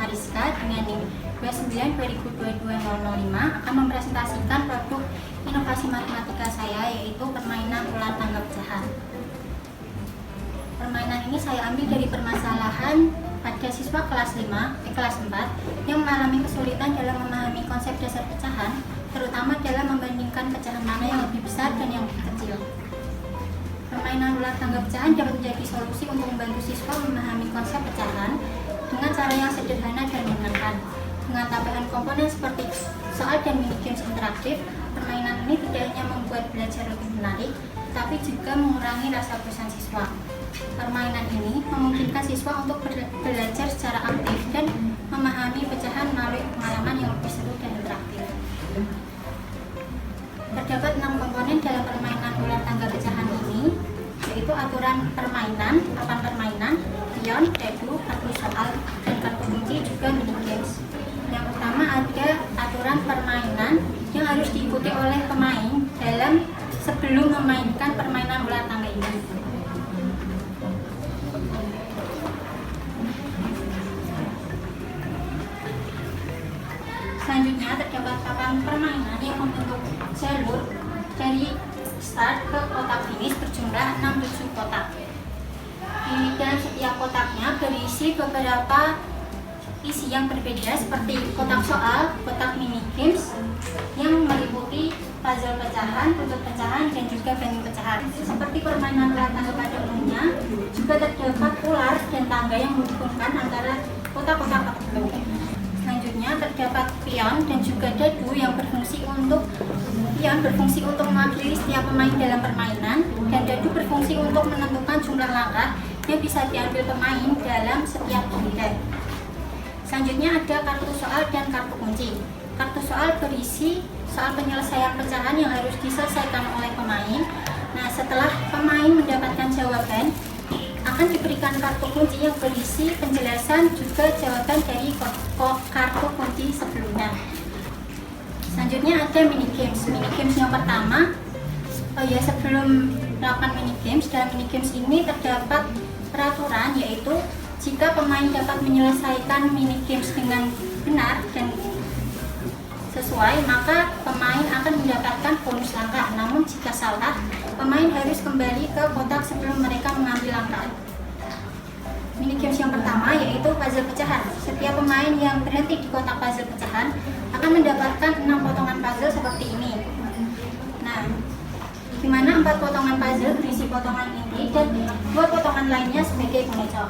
Mariska dengan NIM 29202205 akan mempresentasikan produk inovasi matematika saya, yaitu permainan ular tangga pecahan. Permainan ini saya ambil dari permasalahan pada siswa kelas 4 yang mengalami kesulitan dalam memahami konsep dasar pecahan, terutama dalam membandingkan pecahan mana yang lebih besar dan yang lebih kecil. Permainan ular tangga pecahan dapat menjadi solusi untuk membantu siswa memahami konsep pecahan dengan cara yang sederhana dan menyenangkan. Dengan tambahan komponen seperti soal dan mini games interaktif, permainan ini tidak hanya membuat belajar lebih menarik, tetapi juga mengurangi rasa bosan siswa. Permainan ini memungkinkan siswa untuk belajar secara aktif dan memahami pecahan melalui pengalaman yang lebih seru dan interaktif. Terdapat 6 komponen dalam permainan ular tangga pecahan ini, yaitu aturan permainan, papan permainan, pion, dadu, kartu soal, dan kartu kunci, juga mini games. Yang pertama ada aturan permainan yang harus diikuti oleh pemain sebelum memainkan permainan ular tangga ini. Selanjutnya terdapat papan permainan yang membentuk jalur dari start ke kotak finish berjumlah 6-7 kotak. Di dalam setiap kotaknya berisi beberapa isi yang berbeda seperti kotak soal, kotak mini games yang meliputi puzzle pecahan, buntut pecahan, dan juga banding pecahan. Seperti permainan ular tangga pada umumnya, juga terdapat ular dan tangga yang menghubungkan antara kotak-kotak tersebut. Selanjutnya terdapat pion dan juga dadu yang berfungsi untuk mewakili setiap pemain dalam permainan, dan dadu berfungsi untuk menentukan jumlah langkah yang bisa diambil pemain dalam setiap giliran. Selanjutnya ada kartu soal dan kartu kunci. Kartu soal berisi soal penyelesaian pecahan yang harus diselesaikan oleh pemain. Nah, setelah pemain mendapatkan jawaban, akan diberikan kartu kunci yang berisi penjelasan juga jawaban dari kartu kunci sebelumnya. Selanjutnya ada mini games. Mini games yang pertama, sebelum melakukan mini games, dalam mini games ini terdapat peraturan, yaitu jika pemain dapat menyelesaikan mini games dengan benar dan sesuai, maka pemain akan mendapatkan bonus langkah. Namun jika salah, pemain harus kembali ke kotak sebelum mereka mengambil langkah. Mini games yang pertama yaitu puzzle pecahan. Setiap pemain yang berhenti di kotak puzzle pecahan akan mendapatkan 6 potongan puzzle seperti ini. Nah, di mana 4 potongan puzzle berisi potongan inti dan 2 potongan lainnya sebagai pengecok.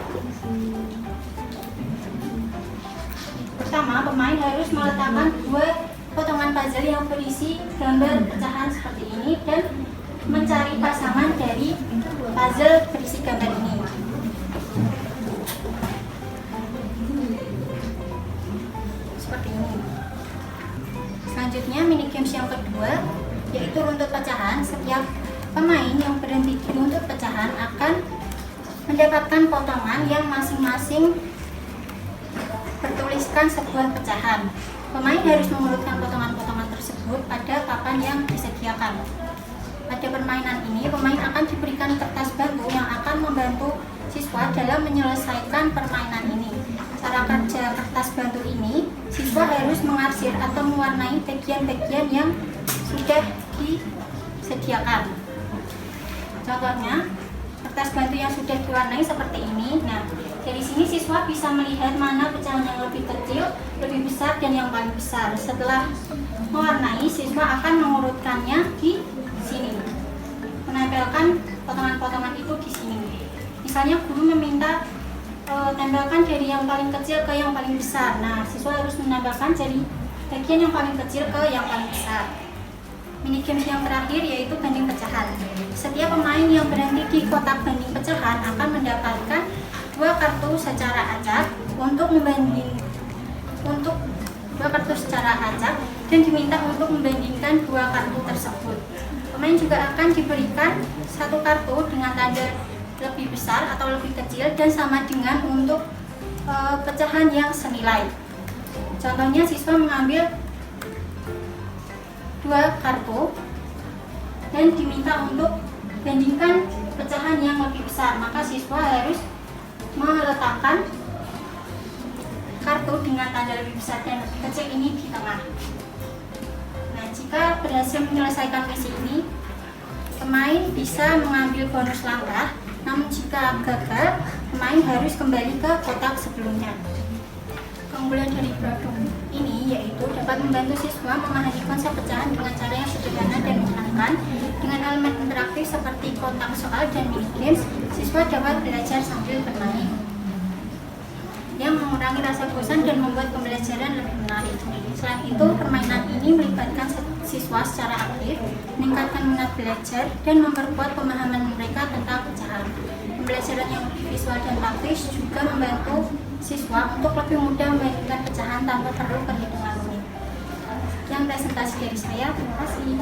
Pertama, pemain harus meletakkan 2 potongan puzzle yang berisi gambar pecahan seperti ini dan mencari pasangan dari puzzle berisi gambar ini. Seperti ini. Selanjutnya mini games yang kedua yaitu runtut pecahan. Setiap pemain yang berhenti di runtut pecahan akan mendapatkan potongan yang masing-masing bertuliskan sebuah pecahan. Pemain harus mengurutkan potongan-potongan tersebut pada papan yang disediakan. Pada permainan ini, pemain akan diberikan kertas bantu yang akan membantu siswa dalam menyelesaikan permainan ini. Cara kerja kertas bantu ini, siswa harus mengarsir atau mewarnai bagian-bagian yang sudah disediakan. Contohnya, kertas bantu yang sudah diwarnai seperti ini. Nah, dari sini siswa bisa melihat mana pecahan yang lebih kecil, lebih besar, dan yang paling besar. Setelah mewarnai, siswa akan mengurutkannya di sini, menempelkan potongan-potongan itu di sini. Misalnya guru meminta tempelkan dari yang paling kecil ke yang paling besar. Nah, siswa harus menambahkan dari bagian yang paling kecil ke yang paling besar. Mini games yang terakhir yaitu banding pecahan. Setiap pemain yang berhenti di kotak banding pecahan akan mendapatkan 2 kartu secara acak dan diminta untuk membandingkan 2 kartu tersebut. Pemain juga akan diberikan 1 kartu dengan tanda lebih besar atau lebih kecil dan sama dengan untuk pecahan yang senilai. Contohnya, siswa mengambil 2 kartu dan diminta untuk bandingkan pecahan yang lebih besar, maka siswa harus meletakkan kartu dengan tanda lebih besar dan lebih kecil ini di tengah. Nah, jika berhasil menyelesaikan misi ini, pemain bisa mengambil bonus langkah. Namun jika gagal, pemain harus kembali ke kotak sebelumnya. Keunggulan dari produk ini yaitu dapat membantu siswa memahami konsep pecahan dengan cara yang sederhana dan menyenangkan. Dengan elemen interaktif seperti kotak soal dan mini games, siswa dapat belajar sambil bermain, yang mengurangi rasa bosan dan membuat pembelajaran lebih menarik. Selain itu, permainan ini melibatkan siswa secara aktif, meningkatkan minat belajar, dan memperkuat pemahaman mereka tentang pecahan. Pembelajaran yang lebih visual dan praktis juga membantu siswa untuk lebih mudah membayangkan pecahan tanpa perlu perhitungan rumit. Yang presentasi dari saya, terima kasih.